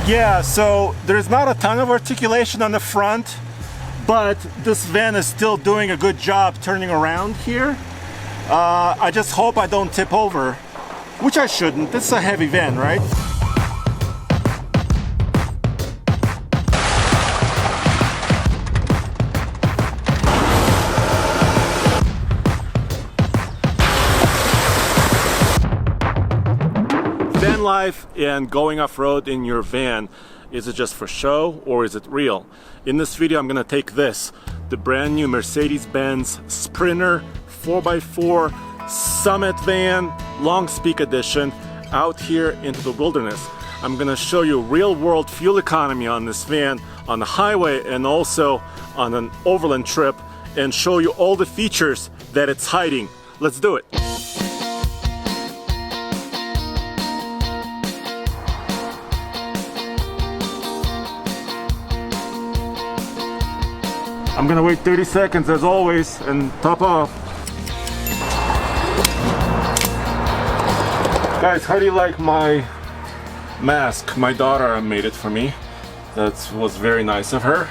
Yeah, so there's not a ton of articulation on the front, but this van is still doing a good job turning around here. I just hope I don't tip over, which I shouldn't. This is a heavy van, right? Van life and going off-road in your van, is it just for show or is it real? In this video I'm gonna take this, the brand new Mercedes-Benz Sprinter 4x4 Summit Van Long Speak Edition out here into the wilderness. I'm gonna show you real-world fuel economy on this van on the highway and also on an overland trip, and show you all the features that it's hiding. Let's do it. I'm gonna wait 30 seconds as always and top off. Guys, how do you like my mask? My daughter made it for me. That was very nice of her.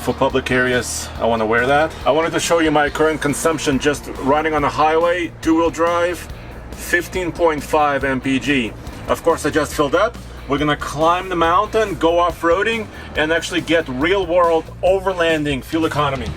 For public areas, I want to wear that. I wanted to show you my current consumption just running on a highway, two-wheel drive, 15.5 mpg. Of course, I just filled up. We're gonna climb the mountain, go off-roading, and actually get real-world overlanding fuel economy.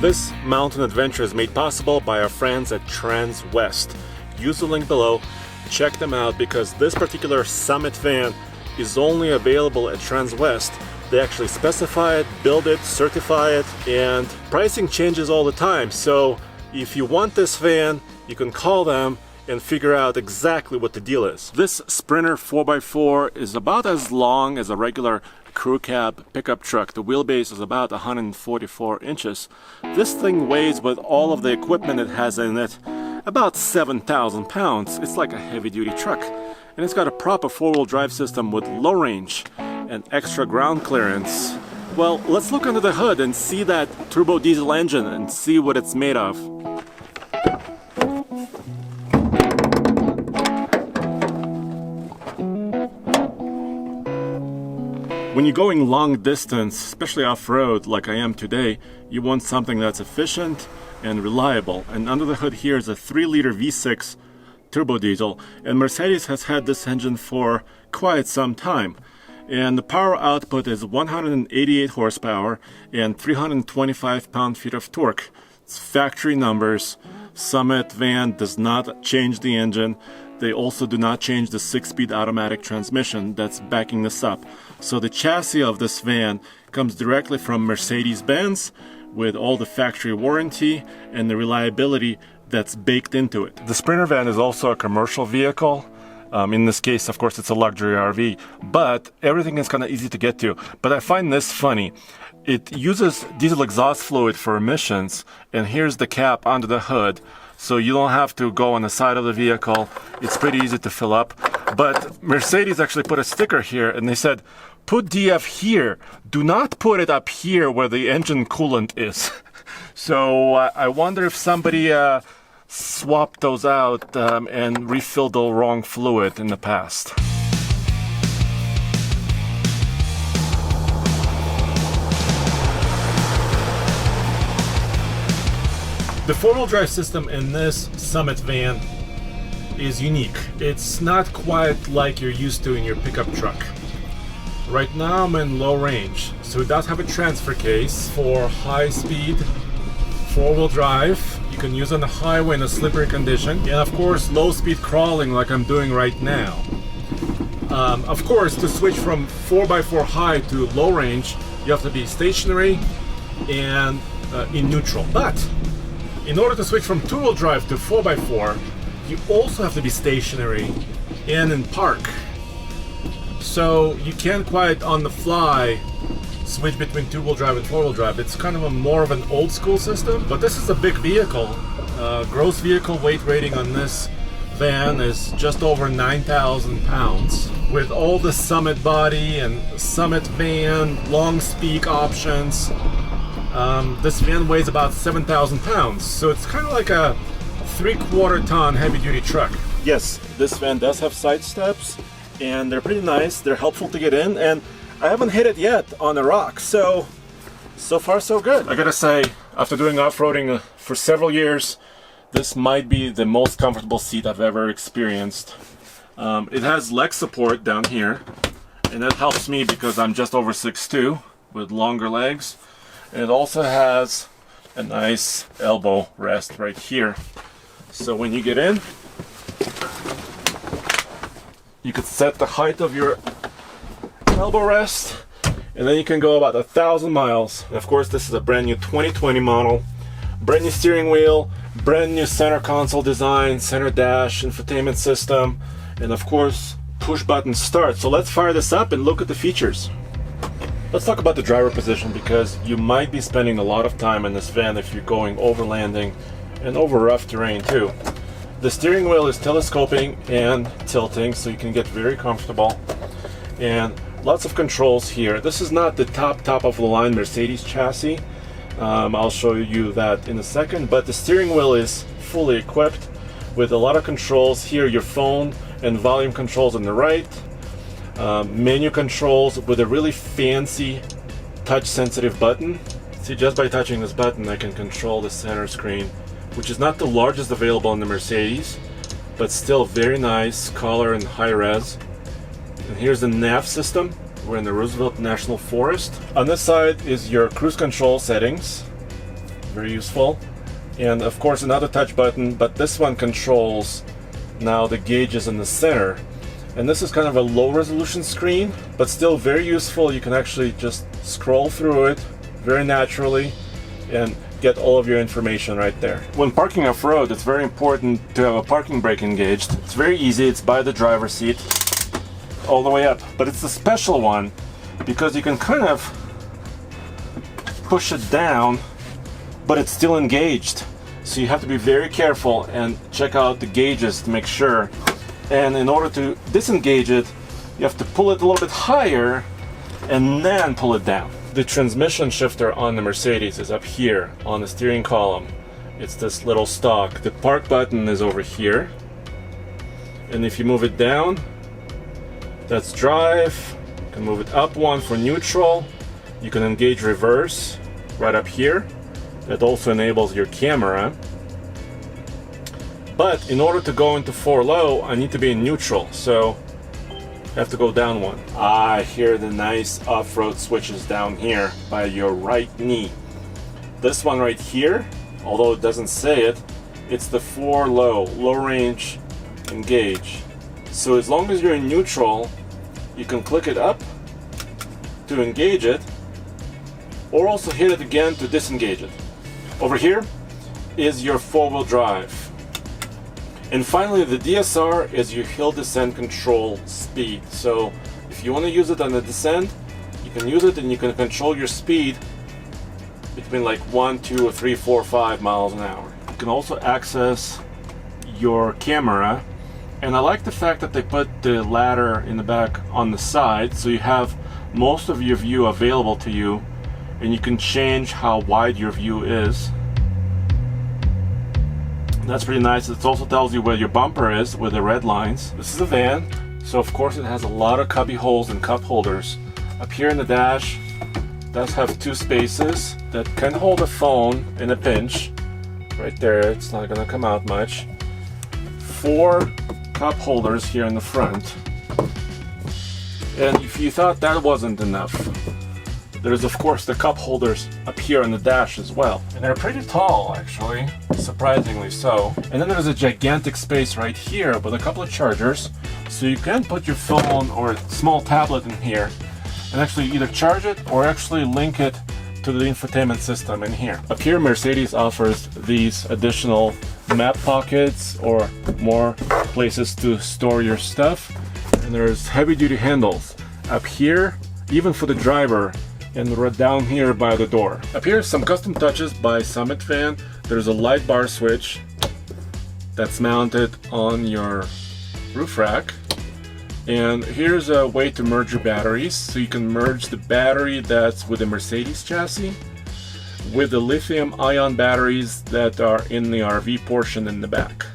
This mountain adventure is made possible by our friends at Transwest. Use the link below, check them out, because this particular Summit van is only available at Transwest. They actually specify it, build it, certify it, and pricing changes all the time. So if you want this van, you can call them and figure out exactly what the deal is. This Sprinter 4x4 is about as long as a regular crew cab pickup truck. The wheelbase is about 144 inches. This thing weighs, with all of the equipment it has in it, about 7,000 pounds. It's like a heavy-duty truck. And it's got a proper four-wheel drive system with low range and extra ground clearance. Well, let's look under the hood and see that turbo diesel engine and see what it's made of. When you're going long distance, especially off-road like I am today, you want something that's efficient and reliable. And under the hood here is a 3-liter V6 turbo diesel, and Mercedes has had this engine for quite some time. And the power output is 188 horsepower and 325 pound-feet of torque. It's factory numbers. Summit van does not change the engine. They also do not change the 6-speed automatic transmission that's backing this up. So the chassis of this van comes directly from Mercedes-Benz with all the factory warranty and the reliability that's baked into it. The Sprinter van is also a commercial vehicle. In this case, of course, it's a luxury RV, but everything is kind of easy to get to. But I find this funny. It uses diesel exhaust fluid for emissions, and here's the cap under the hood, so you don't have to go on the side of the vehicle. It's pretty easy to fill up. But Mercedes actually put a sticker here, and they said, put DF here. Do not put it up here where the engine coolant is. So I wonder if somebody swapped those out and refilled the wrong fluid in the past. The four-wheel drive system in this Summit van is unique. It's not quite like you're used to in your pickup truck. Right now I'm in low range, so it does have a transfer case for high-speed four-wheel drive. You can use on the highway in a slippery condition, and of course low-speed crawling like I'm doing right now. Of course, to switch from 4x4 high to low range, you have to be stationary and in neutral. But in order to switch from two-wheel drive to 4x4, you also have to be stationary and in park. So you can't quite on the fly switch between two-wheel drive and four-wheel drive. It's kind of more of an old school system, but this is a big vehicle. Gross vehicle weight rating on this van is just over 9,000 pounds. With all the Summit body and Summit van, long speak options, this van weighs about 7,000 pounds. So it's kind of like a 3/4 ton heavy-duty truck. Yes, this van does have side steps, and they're pretty nice. They're helpful to get in, and I haven't hit it yet on a rock, so far so good. I gotta say, after doing off-roading for several years, this might be the most comfortable seat I've ever experienced. It has leg support down here, and that helps me because I'm just over 6'2" with longer legs. And it also has a nice elbow rest right here. So when you get in, you could set the height of your elbow rest, and then you can go about 1,000 miles. And of course, this is a brand new 2020 model. Brand new steering wheel, brand new center console design, center dash, infotainment system, and of course, push button start. So let's fire this up and look at the features. Let's talk about the driver position, because you might be spending a lot of time in this van if you're going overlanding and over rough terrain too. The steering wheel is telescoping and tilting, so you can get very comfortable. And lots of controls here. This is not the top of the line Mercedes chassis. I'll show you that in a second, but the steering wheel is fully equipped with a lot of controls here. Your phone and volume controls on the right, menu controls with a really fancy touch sensitive button. See, just by touching this button I can control the center screen, which is not the largest available in the Mercedes, but still very nice color and high res. And here's the nav system. We're in the Roosevelt National Forest. On this side is your cruise control settings, very useful. And of course another touch button, but this one controls now the gauges in the center. And this is kind of a low resolution screen, but still very useful. You can actually just scroll through it very naturally and get all of your information right there. When parking off-road, it's very important to have a parking brake engaged. It's very easy, it's by the driver's seat all the way up, but it's a special one because you can kind of push it down, but it's still engaged. So you have to be very careful and check out the gauges to make sure. And in order to disengage it, you have to pull it a little bit higher and then pull it down. The transmission shifter on the Mercedes is up here on the steering column. It's this little stalk. The park button is over here. And if you move it down, that's drive. You can move it up one for neutral. You can engage reverse right up here. That also enables your camera. But in order to go into 4 low, I need to be in neutral, so I have to go down one. I hear the nice off-road switches down here by your right knee. This one right here, although it doesn't say it, it's the 4 low range engage. So as long as you're in neutral, you can click it up to engage it, or also hit it again to disengage it. Over here is your 4-wheel drive. And finally, the DSR is your hill descent control speed. So if you want to use it on the descent, you can use it and you can control your speed between like 1, 2, or 3, 4, 5 miles an hour. You can also access your camera. And I like the fact that they put the ladder in the back on the side, so you have most of your view available to you, and you can change how wide your view is. That's pretty nice. It also tells you where your bumper is with the red lines. This is a van, so of course it has a lot of cubby holes and cup holders. Up here in the dash, it does have 2 spaces that can hold a phone in a pinch. Right there, it's not gonna come out much. 4 cup holders here in the front. And if you thought that wasn't enough, there's of course the cup holders up here on the dash as well. And they're pretty tall actually, surprisingly so. And then there's a gigantic space right here with a couple of chargers. So you can put your phone or a small tablet in here and actually either charge it or actually link it to the infotainment system in here. Up here, Mercedes offers these additional map pockets or more places to store your stuff. And there's heavy duty handles. Up here, even for the driver, and right down here by the door. Up here, some custom touches by Summit Van. There's a light bar switch that's mounted on your roof rack. And here's a way to merge your batteries. So you can merge the battery that's with the Mercedes chassis with the lithium-ion batteries that are in the RV portion in the back.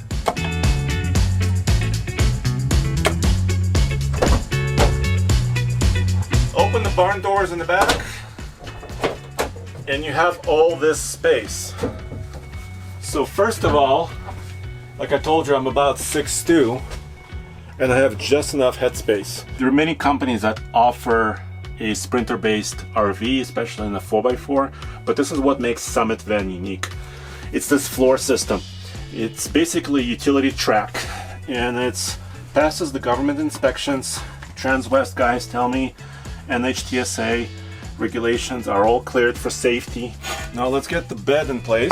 Open the barn doors in the back, and you have all this space. So first of all, like I told you, I'm about 6'2", and I have just enough headspace. There are many companies that offer a Sprinter-based RV, especially in a 4x4, but this is what makes Summit Van unique. It's this floor system. It's basically a utility track, and it passes the government inspections. Transwest guys tell me NHTSA regulations are all cleared for safety. Now let's get the bed in place.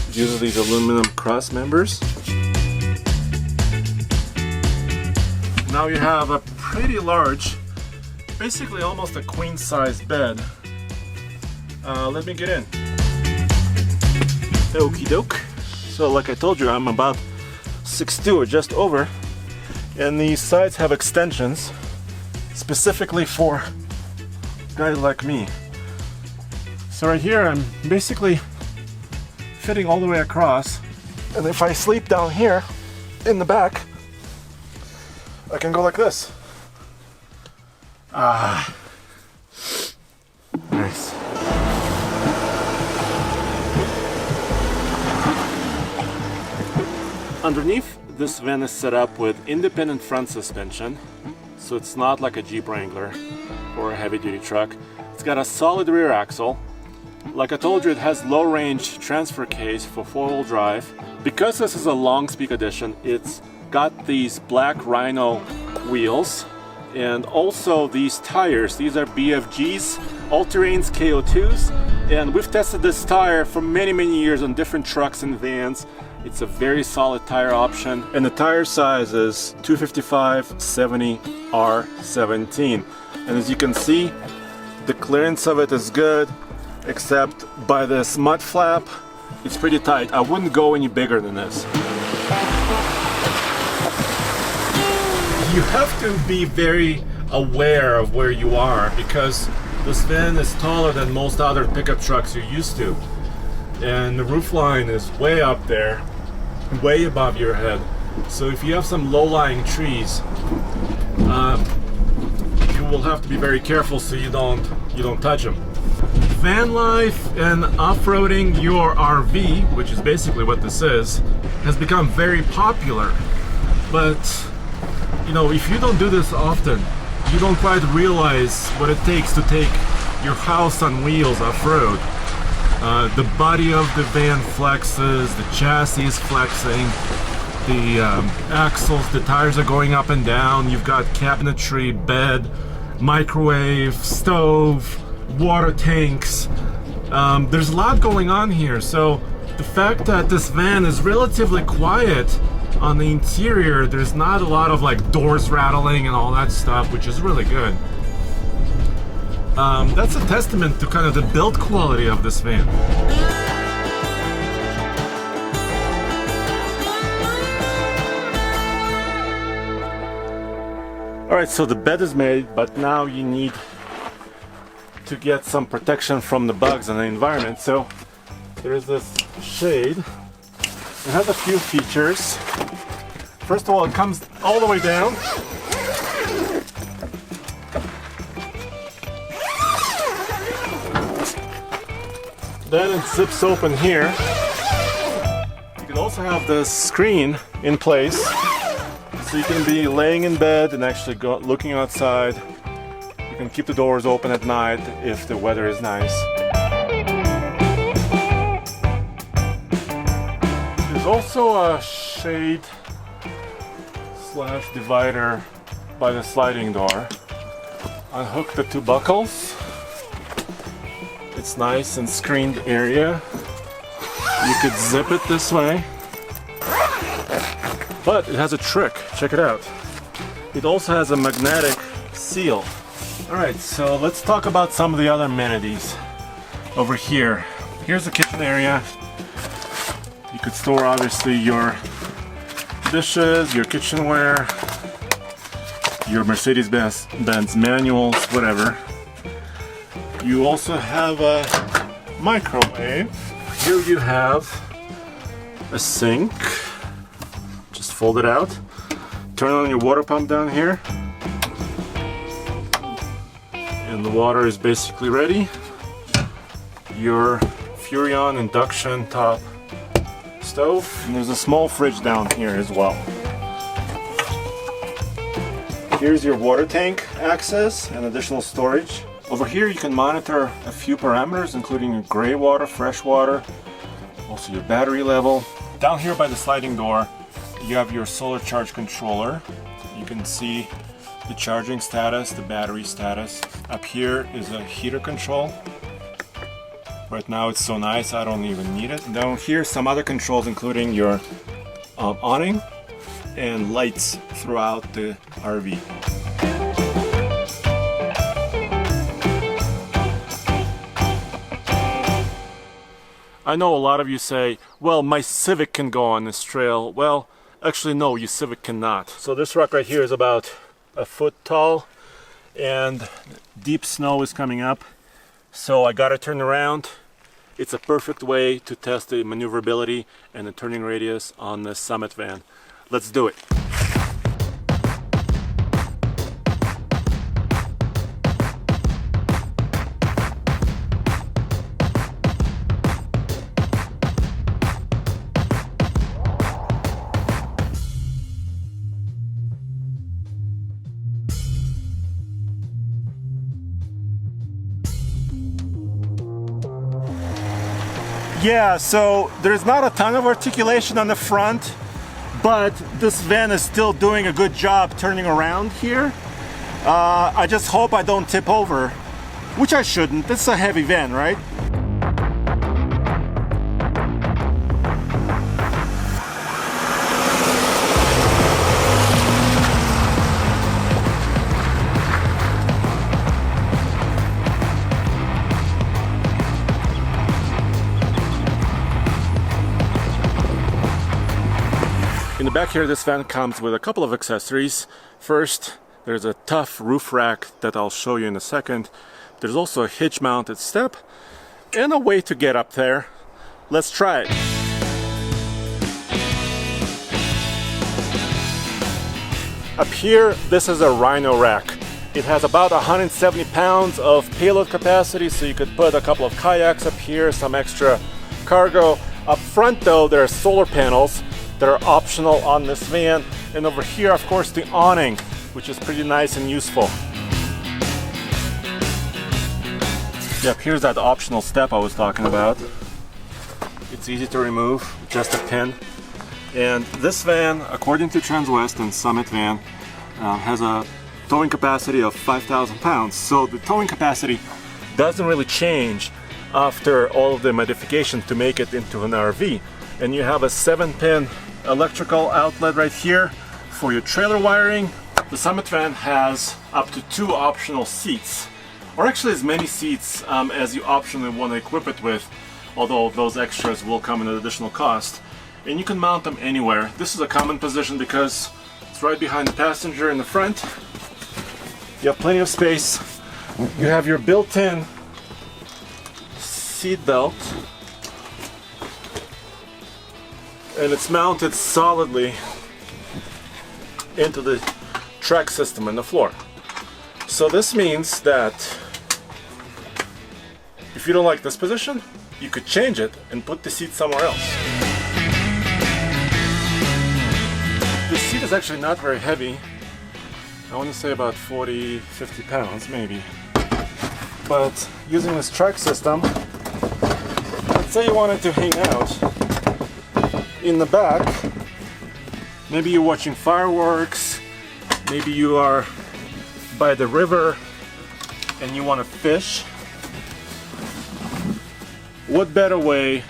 It uses these aluminum cross members. Now you have a pretty large, basically almost a queen size bed. Let me get in. Okie doke. So like I told you, I'm about 6'2" or just over. And these sides have extensions specifically for guys like me. So right here I'm basically fitting all the way across, and if I sleep down here in the back, I can go like this. Ah, nice. Underneath, this van is set up with independent front suspension, so it's not like a Jeep Wrangler or a heavy-duty truck. It's got a solid rear axle. Like I told you, it has low-range transfer case for four-wheel drive. Because this is a long-speed edition, it's got these black Rhino wheels and also these tires. These are BFGs, all-terrains KO2s, and we've tested this tire for many years on different trucks and vans. It's a very solid tire option, and the tire size is 255/70 R17. And as you can see, the clearance of it is good, except by this mud flap, it's pretty tight. I wouldn't go any bigger than this. You have to be very aware of where you are, because this van is taller than most other pickup trucks you're used to. And the roof line is way up there, way above your head. So if you have some low-lying trees, you will have to be very careful so you don't touch them. Van life and off-roading your RV, which is basically what this is, has become very popular. But you know, if you don't do this often, you don't quite realize what it takes to take your house on wheels off-road. The body of the van flexes, the chassis is flexing, the axles, the tires are going up and down, you've got cabinetry, bed, microwave, stove, water tanks. There's a lot going on here, so the fact that this van is relatively quiet on the interior, there's not a lot of like doors rattling and all that stuff, which is really good. That's a testament to kind of the build quality of this van. Alright, so the bed is made, but now you need to get some protection from the bugs and the environment. So there's this shade. It has a few features. First of all, it comes all the way down. Then it zips open here. You can also have the screen in place, so you can be laying in bed and actually looking outside. You can keep the doors open at night if the weather is nice. There's also a shade / divider by the sliding door. Unhook the two buckles. It's nice and screened area. You could zip it this way. But it has a trick. Check it out. It also has a magnetic seal. Alright, so let's talk about some of the other amenities over here. Here's the kitchen area. You could store obviously your dishes, your kitchenware, your Mercedes-Benz manuals, whatever. You also have a microwave. Here you have a sink. Just fold it out. Turn on your water pump down here. And the water is basically ready. Your Furrion induction top stove. And there's a small fridge down here as well. Here's your water tank access and additional storage. Over here you can monitor a few parameters, including your gray water, fresh water, also your battery level. Down here by the sliding door, you have your solar charge controller. You can see the charging status, the battery status. Up here is a heater control. Right now it's so nice, I don't even need it. Down here, some other controls, including your awning and lights throughout the RV. I know a lot of you say, well, my Civic can go on this trail. Well, actually no, your Civic cannot. So this rock right here is about a foot tall and deep snow is coming up. So I gotta turn around. It's a perfect way to test the maneuverability and the turning radius on the Summit van. Let's do it. Yeah, so there's not a ton of articulation on the front, but this van is still doing a good job turning around here. I just hope I don't tip over, which I shouldn't. This is a heavy van, right? In the back here, this van comes with a couple of accessories. First, there's a tough roof rack that I'll show you in a second. There's also a hitch mounted step and a way to get up there. Let's try it. Up here, this is a Rhino rack. It has about 170 pounds of payload capacity, so you could put a couple of kayaks up here, some extra cargo. Up front though, there are solar panels that are optional on this van, and over here of course the awning, which is pretty nice and useful. Yep, here's that optional step I was talking about. It's easy to remove, just a pin. And this van, according to Transwest and Summit Van, has a towing capacity of 5,000 pounds. So the towing capacity doesn't really change after all of the modifications to make it into an RV. And you have a 7-pin electrical outlet right here for your trailer wiring. The Summit van has up to 2 optional seats, or actually as many seats as you optionally want to equip it with, although those extras will come at an additional cost. And you can mount them anywhere. This is a common position because it's right behind the passenger in the front. You have plenty of space. You have your built-in seat belt, and it's mounted solidly into the track system in the floor. So this means that if you don't like this position, you could change it and put the seat somewhere else. This seat is actually not very heavy. I want to say about 40-50 pounds maybe. But using this track system, let's say you wanted to hang out in the back. Maybe you're watching fireworks, maybe you are by the river and you want to fish. What better way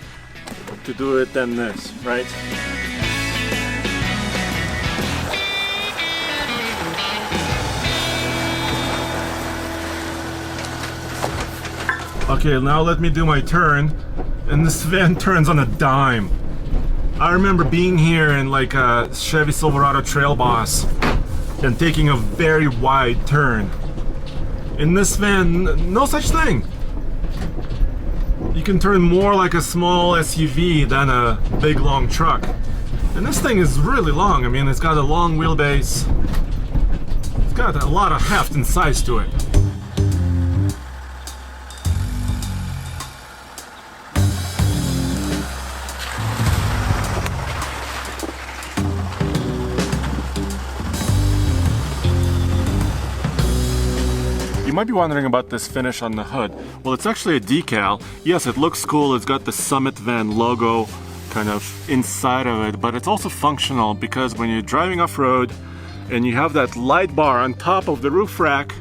to do it than this, right? Okay, now let me do my turn, and this van turns on a dime. I remember being here in like a Chevy Silverado Trail Boss and taking a very wide turn. In this van, no such thing. You can turn more like a small SUV than a big long truck. And this thing is really long. I mean, it's got a long wheelbase. It's got a lot of heft and size to it. You might be wondering about this finish on the hood. Well, it's actually a decal. Yes, it looks cool. It's got the Summit Van logo kind of inside of it, but it's also functional because when you're driving off-road and you have that light bar on top of the roof rack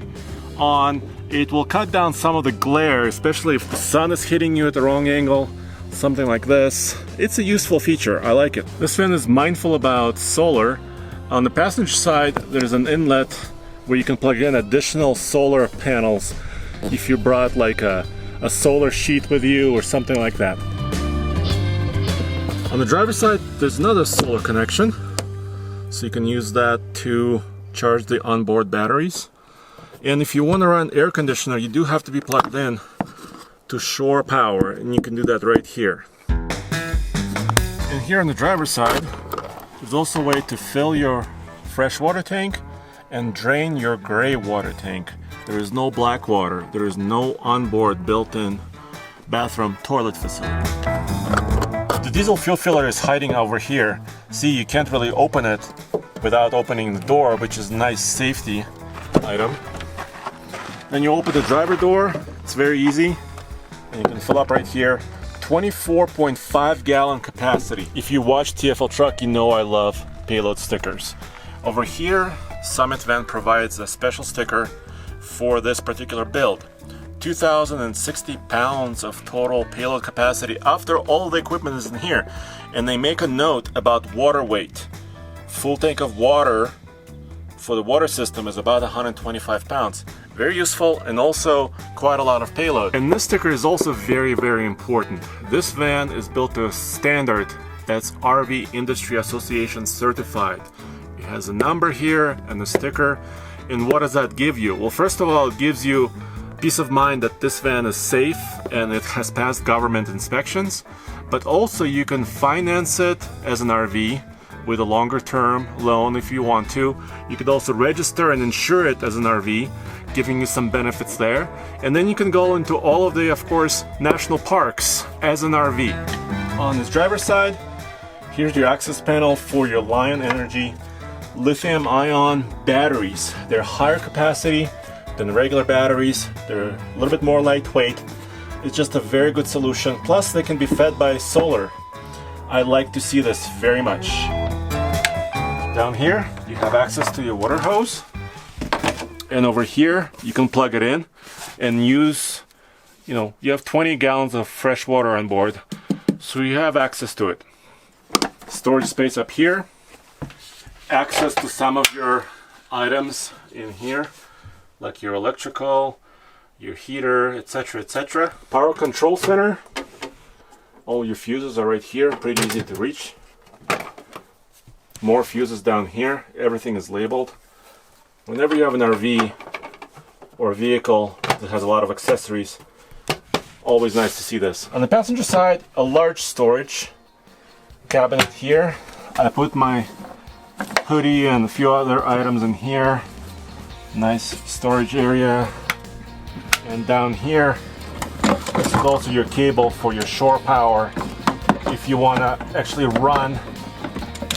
on, it will cut down some of the glare, especially if the sun is hitting you at the wrong angle, something like this. It's a useful feature. I like it. This van is mindful about solar. On the passenger side, there's an inlet where you can plug in additional solar panels if you brought like a solar sheet with you or something like that. On the driver's side, there's another solar connection, so you can use that to charge the onboard batteries. And if you want to run air conditioner, you do have to be plugged in to shore power, and you can do that right here. And here on the driver's side, there's also a way to fill your fresh water tank and drain your gray water tank. There is no black water. There is no onboard built-in bathroom toilet facility. The diesel fuel filler is hiding over here. See, you can't really open it without opening the door, which is a nice safety item. Then you open the driver door. It's very easy. And you can fill up right here. 24.5 gallon capacity. If you watch TFL Truck, you know I love payload stickers. Over here, Summit Van provides a special sticker for this particular build. 2,060 pounds of total payload capacity after all the equipment is in here. And they make a note about water weight. Full tank of water for the water system is about 125 pounds. Very useful and also quite a lot of payload. And this sticker is also very, very important. This van is built to a standard that's RV Industry Association certified. It has a number here and a sticker. And what does that give you? Well, first of all, it gives you peace of mind that this van is safe and it has passed government inspections, but also you can finance it as an RV with a longer term loan if you want to. You could also register and insure it as an RV, giving you some benefits there. And then you can go into all of the, of course, national parks as an RV. On this driver's side, here's your access panel for your Lion Energy lithium-ion batteries. They're higher capacity than regular batteries. They're a little bit more lightweight. It's just a very good solution. Plus, they can be fed by solar. I like to see this very much. Down here, you have access to your water hose. And over here, you can plug it in and use, you have 20 gallons of fresh water on board. So you have access to it. Storage space up here. Access to some of your items in here, like your electrical, your heater, etc., etc. Power control center. All your fuses are right here, pretty easy to reach. More fuses down here. Everything is labeled. Whenever you have an RV or a vehicle that has a lot of accessories, always nice to see this. On the passenger side, a large storage cabinet here. I put my hoodie and a few other items in here. Nice storage area. And down here, this is also your cable for your shore power if you want to actually run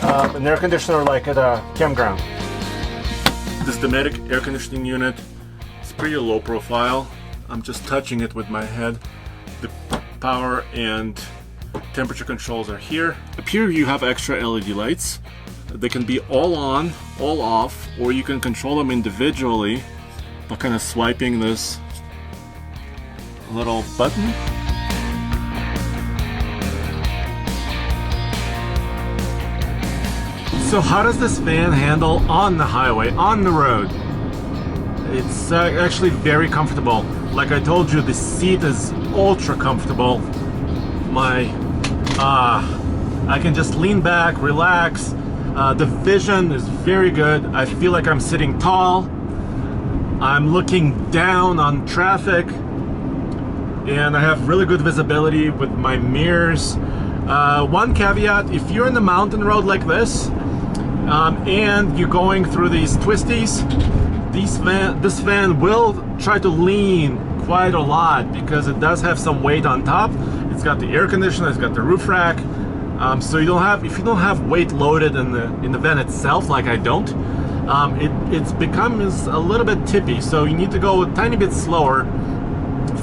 an air conditioner like at a campground. This Dometic air conditioning unit is pretty low profile. I'm just touching it with my head. The power and temperature controls are here. Up here you have extra LED lights. They can be all on, all off, or you can control them individually by kind of swiping this little button. So how does this van handle on the highway, on the road? It's actually very comfortable. Like I told you, the seat is ultra comfortable. I can just lean back, relax. The vision is very good. I feel like I'm sitting tall. I'm looking down on traffic, and I have really good visibility with my mirrors. One caveat: if you're in the mountain road like this, and you're going through these twisties, this van will try to lean quite a lot because it does have some weight on top. It's got the air conditioner, it's got the roof rack. So if you don't have weight loaded in the van itself, like I don't, it becomes a little bit tippy. So you need to go a tiny bit slower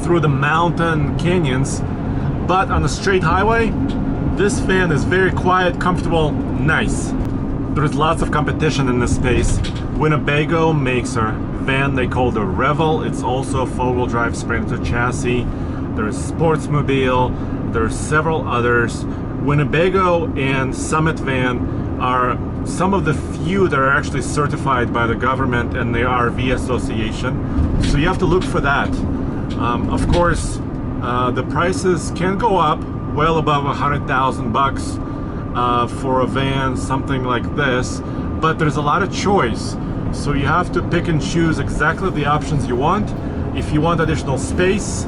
through the mountain canyons. But on a straight highway, this van is very quiet, comfortable, nice. There's lots of competition in this space. Winnebago makes a van they call the Revel. It's also a four-wheel drive Sprinter chassis. There's Sportsmobile. There's several others. Winnebago and Summit Van are some of the few that are actually certified by the government and the RV Association. So you have to look for that. Of course, the prices can go up well above $100,000 for a van, something like this, but there's a lot of choice. So you have to pick and choose exactly the options you want. If you want additional space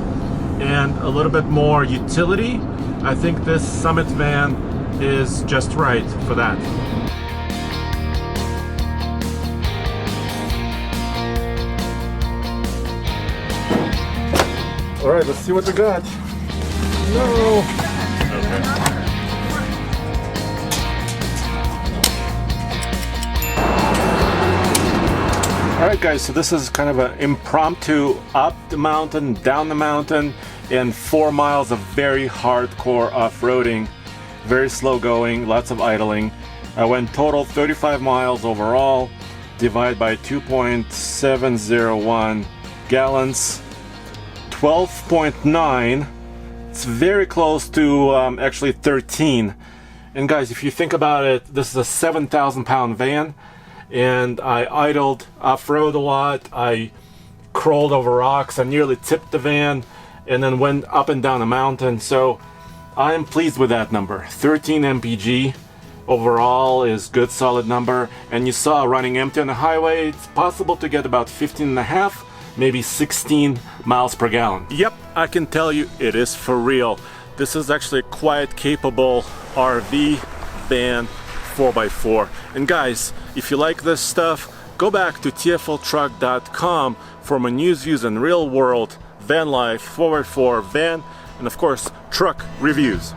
and a little bit more utility, I think this Summit van is just right for that. All right, let's see what we got. No. Okay. All right, guys, so this is kind of an impromptu up the mountain, down the mountain, and 4 miles of very hardcore off-roading, very slow going, lots of idling. I went total 35 miles overall, divide by 2.701 gallons, 12.9. It's very close to actually 13. And guys, if you think about it, this is a 7,000-pound van, and I idled off-road a lot. I crawled over rocks. I nearly tipped the van, and then went up and down a mountain. So I am pleased with that number. 13 mpg overall is good, solid number. And you saw running empty on the highway, it's possible to get about 15.5, maybe 16 miles per gallon. Yep, I can tell you it is for real. This is actually a quite capable RV van 4x4. And guys, if you like this stuff, go back to tfltruck.com for my news, views, and real world van life 4x4 van, and of course truck reviews.